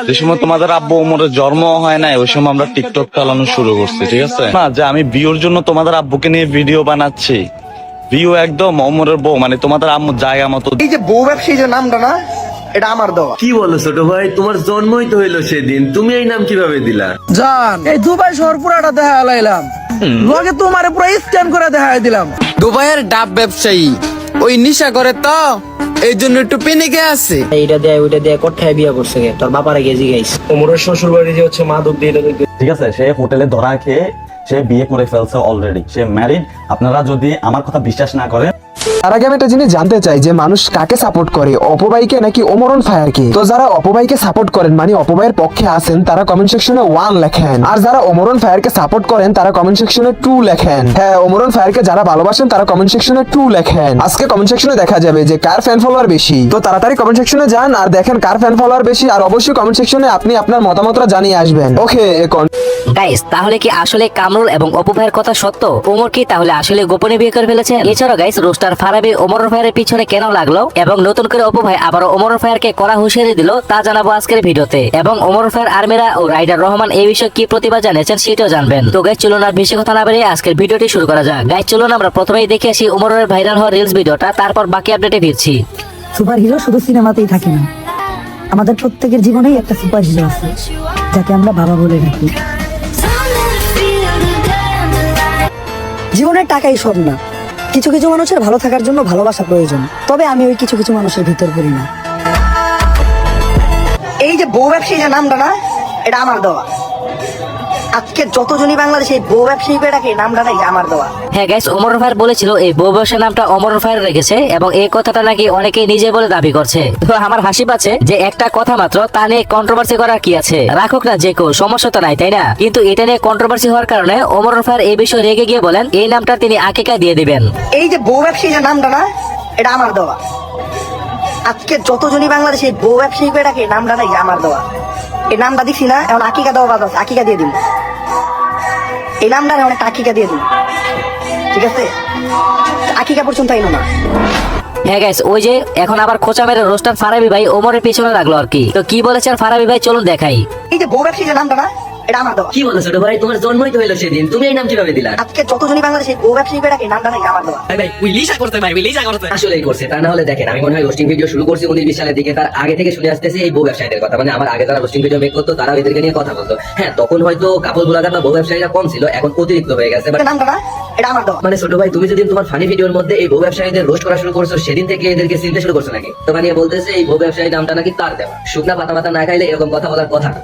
যে সময় তোমাদের আব্বু ওমরের জন্ম হয় নাই ওই সময় আমরা টিকটক চালানো শুরু করছি, ঠিক আছে না? যে আমি বিয়ের জন্য তোমাদের আব্বুকে নিয়ে ভিডিও বানাচ্ছি, ভিউ একদম ওমরের বউ মানে তোমাদের আম্মুর জায়গা মতো। এই যে বউ ব্যবসায়ী যে নামটা না, এটা আমার দেওয়া। কি বলো ছোট ভাই, তোমার জন্মই তো হইলো সেদিন, তুমি এই নাম কিভাবে দিলা? জান এই দুবাই শহর পুরাটা দেখা লাইলাম, লগে তোমারে পুরো স্ক্যান করে দেখা দিলাম। দুবাইয়ের ডাব ব্যবসায়ী ওই নিশা করে তো, এই জন্য একটু পেনিকে আছে। এইটা দেয় ওইটা দেয় কোথায় বিয়ে করছে গে? তোর বাপারে গেছি গাইস। ওমরের শ্বশুর বাড়ি যে হচ্ছে মাদক দিয়ে ঠিক আছে, সে হোটেলে ধরা খেয়ে সে বিয়ে করে ফেলছে অলরেডি, সে ম্যারিড। আপনারা যদি আমার কথা বিশ্বাস না করেন, তার আগে আমি একটা জিনিস জানতে চাই যে মানুষ কাকে সাপোর্ট করে, অপবাইকে নাকি ওমরন ফায়ারকে? তো যারা অপবাইকে সাপোর্ট করেন মানে অপবাইয়ের পক্ষে আছেন তারা কমেন্ট সেকশনে 1 লেখেন, আর যারা ওমরন ফায়ারকে সাপোর্ট করেন তারা কমেন্ট সেকশনে 2 লেখেন। হ্যাঁ, ওমরন ফায়ারকে যারা ভালোবাসেন তারা কমেন্ট সেকশনে 2 লেখেন। আজকে কমেন্ট সেকশনে দেখা যাবে যে কার ফ্যান ফলোয়ার বেশি। তো তাড়াতাড়ি কমেন্ট সেকশনে যান আর দেখেন কার ফ্যান ফলোয়ার বেশি, আর অবশ্যই কমেন্ট সেকশনে আপনি আপনার মতামতটা জানিয়ে আসবেন। ওকে এখন গাইস, তাহলে কি আসলে কামরুল এবং অপু ভাইয়ের কথা সত্য? ওমর কি তাহলে আসলে গোপনে বিয়ে করে ফেলেছে? এছাড়াও গাইস, রোস্টার ফারাবি ওমর ফায়ারের পিছনে কেন লাগলো এবং নতুন করে অপু ভাই আবার ওমর ফায়ারকে কড়া হুঁশিয়ারি দিল, তা জানাবো আজকের ভিডিওতে। এবং ওমর ফায়ার আর্মিরা ও রাইডার রহমান এই বিষয়ে কি প্রতিবাদ জানিয়েছেন সেটাও জানবেন। তো গাইস চলুন আর বেশি কথা না বাড়িয়ে আজকের ভিডিওটি শুরু করা যাক। গাইস চলুন আমরা প্রথমেই দেখে আসি ওমরের ভাইরাল হওয়া রিলস ভিডিওটা, তারপর বাকি আপডেটে ফিরছি। সুপার হিরো শুধু সিনেমাতেই থাকে না, আমাদের প্রত্যেকের জীবনেই একটা সুপার হিরো আছে যাকে আমরা বাবা বলে ডাকি। জীবনের টাকাই সব না, কিছু কিছু মানুষের ভালো থাকার জন্য ভালোবাসা প্রয়োজন, তবে আমি ওই কিছু কিছু মানুষের ভিতর করি না। এই যে বউ ব্যবসায়ী যে নামটা না, এটা আমার দেওয়া। আজকে যতজনই বাংলাদেশে এই বউ ব্যবসায়ী করে ডাকে, নামটা নাকি আমার দেওয়া। হ্যাঁ গাইস, ওমর ফায়ার বলেছিল এই বউ ব্যবসার নামটা ওমর ফায়ার রেখেছে এবং এই কথাটা নাকি অনেকেই নিজে বলে দাবি করছে। তো আমার হাসি পাচ্ছে যে একটা কথা মাত্র, তা নিয়ে কন্ট্রোভার্সি করার কি আছে? রাখুক না যে কেউ, সমস্যা তো নাই, তাই না? কিন্তু এটা নিয়ে কন্ট্রোভার্সি হওয়ার কারণে ওমর ফায়ার এই বিষয়ে রেগে গিয়ে বলেন এই নামটা তিনি আকিকা দিয়ে দিবেন। এই যে বউ ব্যবসায়ী যে নামটা না, এটা আমার দেওয়া। আজকে যতজনই বাংলাদেশে এই বউ ব্যবসায়ী করে ডাকে, নামটা নাকি আমার দেওয়া। এই নামটা দিচ্ছি না, এখন আকিকা দেওয়া বাদ আছে, আকিকা দিয়ে দিন। এই নামটা অনেক আকিকা দিয়ে দিন, ঠিক আছে? আকিকা পর্যন্ত আইনো না। হ্যাঁ গাইস, ওই যে এখন আবার খোঁচা মেরে রোস্টার ফারাবি ভাই ওমরের পিছনে লাগলো আর কি। তো কি বলেছেন ফারাবি ভাই চলুন দেখাই। এই যে বউ ব্যবসায়ী যে নামটা না, এটা আমার দেওয়া। কি বলো ছোট ভাই, তোমার জন্মই তো হইলো সেদিন, তুমি এই নাম কিভাবে দিলা? আজকে যতজনই বাংলাদেশে বউ ব্যবসায়ী করে ডাকে, নামটা নাকি আমার দেওয়া। আসলেই করছে, তা না হলে দেখেন আমি মনে হয় রোস্টিং ভিডিও শুরু করছি 19-20 সালের দিকে, তার আগে থেকে শুনে আসতেছি এই বউ ব্যবসায়ীদের কথা। মানে আমার আগে যারা রোস্টিং ভিডিও মেক করতো তারা এদেরকে নিয়ে কথা বলতো। হ্যাঁ, তখন হয়তো কাপড় ব্লগার বা বউ ব্যবসায়ীরা কম ছিল, এখন অতিরিক্ত হয়ে গেছে। এই নামটা না, এটা আমার দেওয়া। মানে ছোট ভাই, তুমি যেদিন তোমার ফানি ভিডিওর মধ্যে এই বউ ব্যবসায়ীদের রোস্ট করা শুরু করছো, সেদিন থেকে এদেরকে চিনতে শুরু করছো নাকি? তোমার নিয়ে বলতেছে এই বউ ব্যবসায়ী নামটা নাকি তার দেওয়া। শুকনা পাতা পাতা না খাইলে এরকম কথা বলার কথা না।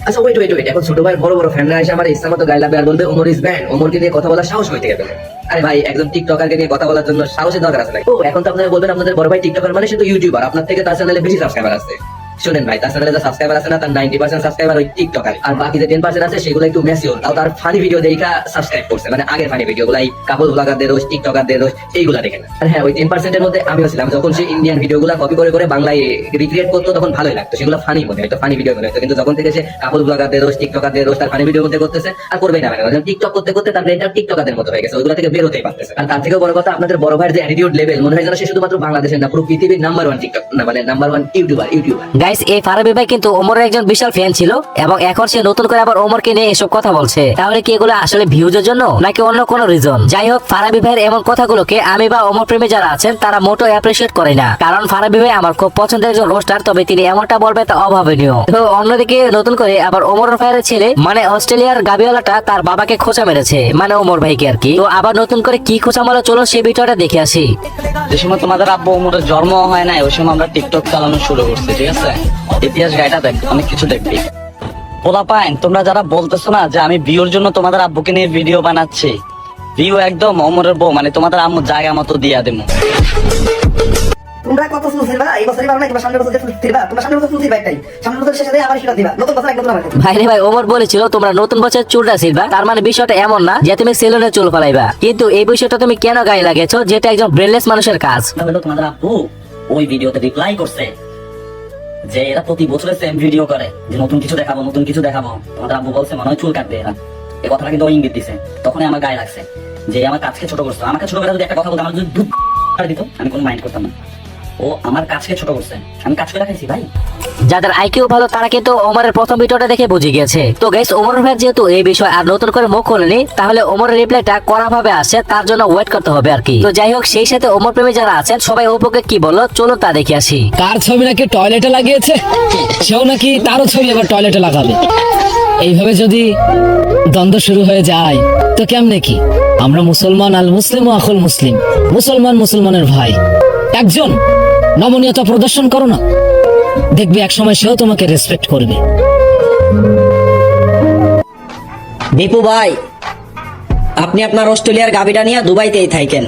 আচ্ছা ওয়েট, এখন ছোট ভাই বড় বড় ফ্যানরা এসে আমার ইচ্ছা মতো গায়ে লাগবে আর বলবে ওমর ইজ ব্যান্ড, ওমরকে নিয়ে কথা বলার সাহস হইতে গেলে। আরে ভাই, একজন টিকটকারকে নিয়ে কথা বলার জন্য সাহসের দরকার আছে নাকি? ও এখন তো আপনারা বলবেন আপনাদের বড় ভাই টিকটকার মানে সে তো ইউটিউবার, আপনার থেকে তার চ্যানেলে বেশি সাবস্ক্রাইবার আছে। শুনেন ভাই, তার চ্যানেলে যে সাবস্ক্রাইবার আছে না, তার 90% সাবস্ক্রাইবার ওই টিকটকার, আর বাকি যে 10% আছে সেগুলো একটু ম্যাচিওর, তাও তার ফানি ভিডিও দেখা সাবস্ক্রাইব করছে। মানে আগের ফানি ভিডিও গুলো, এই কাপড় ব্লগারদের রোজ, টিকটকারদের রোজ, এইগুলা দেখে না। আর হ্যাঁ, ওই 10% এর মধ্যে আমিও ছিলাম। যখন সে ইন্ডিয়ান ভিডিও গুলা কপি করে করে বাংলায় রিক্রিয়েট করতো তখন ভালোই লাগতো, সেগুলো ফানি মনে হয়তো, ফানি ভিডিও মনে হতো। কিন্তু যখন থেকে সে কাপড় ব্লগারদের রোজ, টিকটকারদের রোজ তার ফানি ভিডিও মধ্যে করতেছে, আর করবেই না। মানে টিকটক করতে করতে তার ব্রেনটা টিকটকারদের মতো হয়ে গেছে, ওইগুলো থেকে বেরোতেই পারতেছে। আর তার থেকেও বড় কথা, আপনাদের বড় ভাইয়ের যে অ্যাটিটিউড লেভেল, মনে হয় যেন সে শুধুমাত্র বাংলাদেশের না, পুরো পৃথিবীর নাম্বার 1 টিকটক না, মানে নাম্বার 1 ইউটিউবার। গাইস, এই ফারাবি ভাই কিন্তু ওমরের একজন বিশাল ফ্যান ছিল এবং এখন সে নতুন করে আবার ওমরকে নিয়ে এসব কথা বলছে। তাহলে কি এগুলো আসলে ভিউজের জন্য নাকি অন্য কোনো রিজন? যাই হোক, ফারাবি ভাইয়ের এমন কথাগুলোকে আমি বা ওমর প্রেমী যারা আছেন তারা মোটো অ্যাপ্রিশিয়েট করে না, কারণ ফারাবি ভাই আমার খুব পছন্দের একজন রোস্টার, তবে তিনি এমনটা বলবে তা অভাবনীয়। তো অন্যদিকে নতুন করে আবার ওমর ফায়ারের ছেলে মানে অস্ট্রেলিয়ার গাবিওয়ালাটা তার বাবাকে খোঁচা মেরেছে, মানে ওমর ভাইকে আর কি। তো আবার নতুন করে কি খোঁচা মারলো চলো সেই ভিডিওটা দেখে আসি। যে সময় তোমাদের আব্বু ওমরের জন্ম হয় নাই ওই সময় আমরা টিকটক চালানো শুরু করছি, ঠিক আছে? ইতিহাস গাইটা দেখ, অনেক কিছু দেখবি। পোলা পাইন, তোমরা যারা বলতেছো না যে আমি বিয়ের জন্য তোমাদের আব্বুকে নিয়ে ভিডিও বানাচ্ছি, ভিউ একদম ওমরের বউ মানে তোমাদের আম্মুর জায়গা মতো দিয়া দেবো। তোমরা কত ফুল দিবা এই বছরই পারো না, কিংবা সামনের বছর ফুল দিবা, তোমরা সামনের বছর ফুল দিবা একটাই, সামনের বছর শেষে আবার সেটা দিবা, নতুন বছর এক নতুন আবার। ভাইরে ভাই, ওমর বলেছিল তোমরা নতুন বছর চুলটা ছিলবা, তার মানে বিষয়টা এমন না যে তুমি সেলুনে চুল ফলাইবা। কিন্তু এই বিষয়টা তুমি কেন গায়ে লাগেছো, যেটা একজন ব্রেনলেস মানুষের কাজ। তোমাদের আব্বু ওই ভিডিওতে রিপ্লাই করছে যে এরা প্রতি বছরের সেম ভিডিও করে, যে নতুন কিছু দেখাবো নতুন কিছু দেখাবো। তোমাদের আব্বু বলছে মনে হয় চুল কাটবে এরা, এই কথাটা কিন্তু ইঙ্গিত দিছে। তখনই আমার গায়ে লাগছে যে আমার কাজকে ছোট করছো। আমাকে ছোট করে যদি একটা কথা বলতো, আমার যদি দুধ দিত আমি কোনো মাইন্ড করতাম না। ও আমার কাজকে ছোট করছে, আমি কাজ করে দেখাইছি ভাই। যাদের আইকিউ ভালো তারা কিন্তু ওমরের প্রথম ভিডিওটা দেখে বুঝে গেছে। তো গাইস, ওমর ভাই যেহেতু এই বিষয় আর নতুন করে মুখ খোলেনি, তাহলে ওমরের রিপ্লাইটা করা ভাবে আসে, তার জন্য ওয়েট করতে হবে আর কি। তো যাই হোক, সেই সাথে ওমর প্রেমী যারা আছেন সবাই অপুকে কি বললো চলো তা দেখে আসি। কার ছবি নাকি টয়লেটে লাগিয়েছে, সেও নাকি তারও ছবি এবার টয়লেটে লাগাবে। এইভাবে যদি দ্বন্দ্ব শুরু হয়ে যায় তো কেমনে কি? আমরা মুসলমান, আল মুসলিম ও আখুল মুসলিম, মুসলমান মুসলমানের ভাই। একজন নমনীয়তা প্রদর্শন করো না, দেখবি একসময় সেও তোমাকে রেসপেক্ট করবে। দীপু ভাই, আপনি আপনার অস্ট্রেলিয়ার গাবিটা নিয়ে দুবাইতেই থাকেন,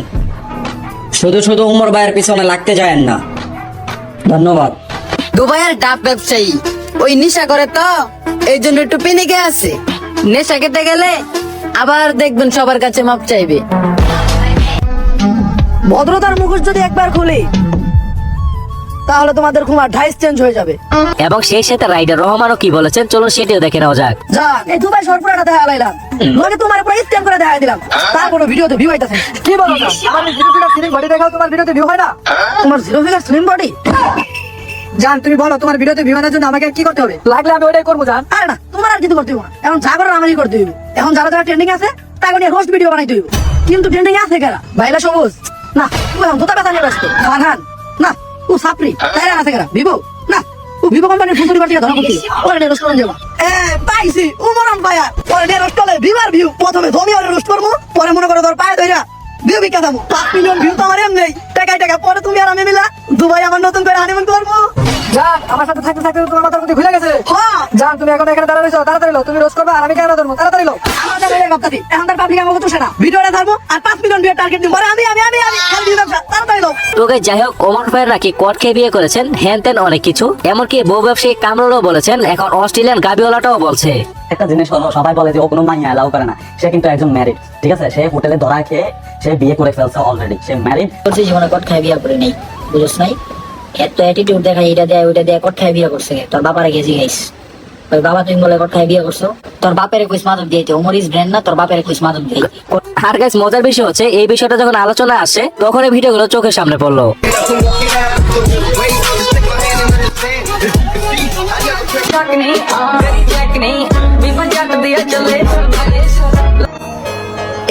শুধু শুধু উমর ভাইয়ের পিছনে লাগতে যায়েন না। ধন্যবাদ। দুবাইয়ের ডাব ব্যবসায়ী ওই নেশা করে তো, এই জন্য একটু পেনিকে আছে। নেশা খেতে গেলে আবার দেখবেন সবার কাছে মাপ চাইবে। ভদ্রতার মুখোশ যদি একবার খুলি তাহলে তোমাদের খুব 28 চেঞ্জ হয়ে যাবে। এবং সেই সাথে রাইডার রহমানও কি বলেছেন চলুন সেটিও দেখে নেওয়া যাক। যাক, এই দুবাই সরপুরাটা দেখা লাইলাম, লগে তোমার উপর স্ক্যান করে দেখা দিলাম, তারপরে ভিডিওতে ভিউ আইতাছে। কি বলো না? আমার জিরো ফিগার স্লিম বডি দেখাও, তোমার ভিডিওতে ভিউ হয় না? তোমার জিরো ফিগার স্লিম বডি? জান, তুমি বলো তোমার ভিডিওতে ভিউ আনার জন্য আমাকে কি করতে হবে? লাগলে আমি ওইটাই করবো জান। আরে না, তোমার আর কিছু করতে হবে না, এখন যা করার আমারই করতে হবে। এখন যারা যারা ট্রেন্ডিং আছে তাকে নিয়ে রোস্ট ভিডিও বানাইতে হবে। কিন্তু ট্রেন্ডিং আছে কারা? ভাইলা সবুজ না, তুমি এখন দুটা কথা নিয়ে ব্যস্ত। ফারহান না, ও সাপরি তাইরা আছে কারা? ভিভো না, ও ভিভো কোম্পানির ফুসুরি পার্টিকে ধরা পড়ছে, ওরে নিয়ে রোস্ট করুন যাবো। পাইছি উমরান ভাইয়া, ওরে নিয়ে রোস্ট করলে ভিভার ভিউ। প্রথমে ধমি ওরে রোস্ট করবো, পরে মনে করো তোর পায়ে ধইরা ভিউ বিকা যাবো। 5 মিলিয়ন ভিউ তো আমার এমনি টাকায় টাকা। পরে তুমি আর আমি মিলা দুবাই আমার নতুন করে হানিমুন করবো। জান, আমার সাথে থাকতে থাকতে তোমার মাথার মধ্যে খুলে গেছে। হ্যাঁ জান, তুমি এখন এখানে দাঁড়াইছো, তাড়াতাড়ি লো, তুমি রোস্ট করবে আর আমি কেন ধরবো, তাড়াতাড়ি লো। আমাদের এই কথা এখন তার পাবলিক আমাকে চোষে না, ভিডিওটা ধরবো আর 5 মিলিয়ন ভিউ টার্গেট দিব। আমি আমি আমি আমি খালি ব্যবসা, তাড়াতাড়ি লো। তো গাইস, যাই হোক, ওমর ভাইয়ের নাকি কোর্টকে বিয়ে করেছেন, হ্যান ত্যান অনেক কিছু। এমনকি বউ ব্যবসায়ী কামরুলও বলেছেন, এখন অস্ট্রেলিয়ান গাবিওয়ালাটাও বলছে। একটা জিনিস হলো, সবাই বলে যে ও কোনো মাইয়া অ্যালাউ করে না, সে কিন্তু একজন ম্যারিড, ঠিক আছে? সে হোটেলে ধরা খেয়ে সে বিয়ে করে ফেলছে অলরেডি, সে ম্যারিড। করছি জীবনে কট খাই বিয়া করে নেই, বুঝছ নাই? এত অ্যাটিটিউড দেখাই, এটা দেয় ওইটা দেয়, কট খাই বিয়া করছে। তোর বাপারে গেছি গাইস, ওই বাবা তুমি বলে কট খাই বিয়া করছো, তোর বাপের কুইস মাদক দিয়েছে। ওমর ইজ ব্র্যান্ড না, তোর বাপের কুইস মাদক দিয়ে। আর গাইস, মজার বিষয় হচ্ছে এই বিষয়টা যখন আলোচনা আসে তখন এই ভিডিওগুলো চোখের সামনে পড়লো।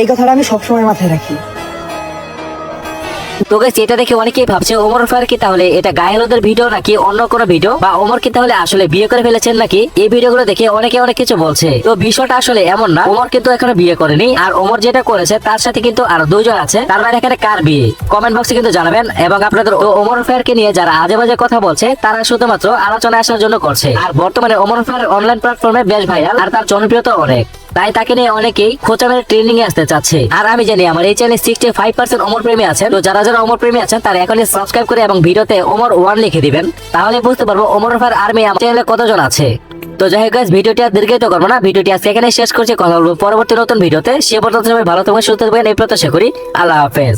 এই কথাটা আমি সবসময় মাথায় রাখি। তো গাইস, এটা দেখে অনেকেই ভাবছে ওমর ফায়ার কি তাহলে এটা গায়েলদের ভিডিও নাকি অন্য কোনো ভিডিও, বা ওমর কি তাহলে আসলে বিয়ে করে ফেলেছেন নাকি? এই ভিডিওগুলো দেখে অনেকে অনেক কিছু বলছে। তো বিষয়টা আসলে এমন না, ওমর কিন্তু এখনো বিয়ে করেনি। আর ওমর যেটা করেছে তার সাথে কিন্তু আরো 2 জন আছে। তার মানে এখানে কার বিয়ে? কমেন্ট বক্সে কিন্তু জানাবেন। এবং আপনাদের ওমর ফায়ারকে নিয়ে যারা আজে বাজে কথা বলছে তারা শুধুমাত্র আলোচনায় আসার জন্য করছে। আর বর্তমানে ওমর ফায়ার অনলাইন প্ল্যাটফর্মে বেশ ভাইরাল, আর তার জনপ্রিয়তা অনেক, তাই তাকে নিয়ে অনেকেই খোঁচা মেরে ট্রেনিং এ আসতে চাচ্ছে। আর আমি জানি আমার এই চ্যানেলে 65% ওমর প্রেমী আছেন। তো যারা যারা ওমর প্রেমী আছেন তারা এখনই সাবস্ক্রাইব করে এবং ভিডিওতে ওমর 1 লিখে দিবেন, তাহলে বুঝতে পারবো ওমর ফায়ার আর্মি আমার চ্যানেলে কতজন আছে। তো যাই হোক গাইস, ভিডিওটি আর দীর্ঘায়িত করবো না, ভিডিওটি আজকে এখানে শেষ করছি। কথা বলবো পরবর্তী নতুন ভিডিওতে। সে পর্যন্ত সবাই ভালো থাকবেন, সুস্থ থাকবেন এই প্রত্যাশা করি। আল্লাহ হাফেজ।